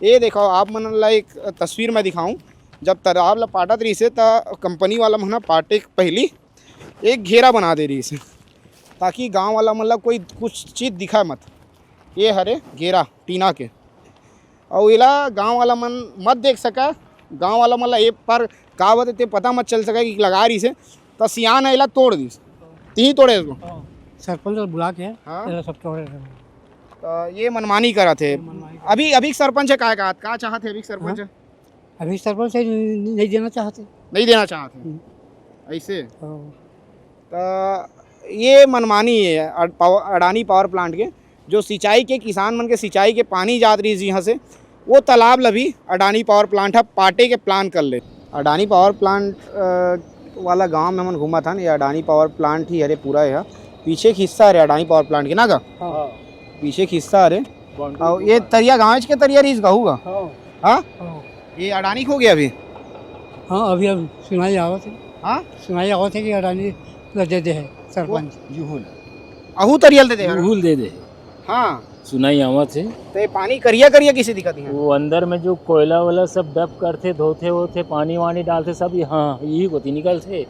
ये देखो आप मन ला एक तस्वीर में दिखाऊं, जब तालाब ला पाटत रही से त कंपनी वाला मन पाटे के पहली एक घेरा बना दे रही से, ताकि गांव वाला मतलब कोई कुछ चीज़ दिखा मत। ये हरे घेरा टीना के, और इला गांव वाला मन मत देख सका। गांव वाला मतलब एक पर का बते पता मत चल सका कि लगा रही से, तो सियान इला तोड़ दी, ती तोड़े इसको। सरपंच और बुला के हाँ। ये सब तोड़े रहे। तो ये मनमानी करा थे। अभी अभी सरपंच है का चाहते अभी सरपंच है? अभी सरपंच से नहीं देना चाहते। नहीं देना चाहते ऐसे। तो ये मनमानी है अडानी पावर प्लांट के, जो सिंचाई के किसान मन के सिंचाई के पानी जात रही यहाँ से, वो तालाब लभी अडानी पावर प्लांट है पाटे के प्लान कर ले। अडानी पावर प्लांट वाला गांव में हम घूमा था ना, ये अडानी पावर प्लांट ही अरे पूरा है। पीछे एक हिस्सा है अडानी पावर प्लांट के ना का, पीछे एक हिस्सा अरे। और ये तरिया गाँव के तरिया रही कहूँगा। हाँ ये अडानी खो गया अभी। हाँ अभी सुनाई आवत है। हाँ सुनाई आवत है कि अडानी दे दे है सरपंच अहू तरियल दे दे। भूल दे दे। हाँ सुनाई आवत है। तो ये पानी करिया करिया किसी दिक्कत है? वो अंदर में जो कोयला वाला सब डब करते धोते होते पानी वानी डालते सब यहाँ यही होती निकलते।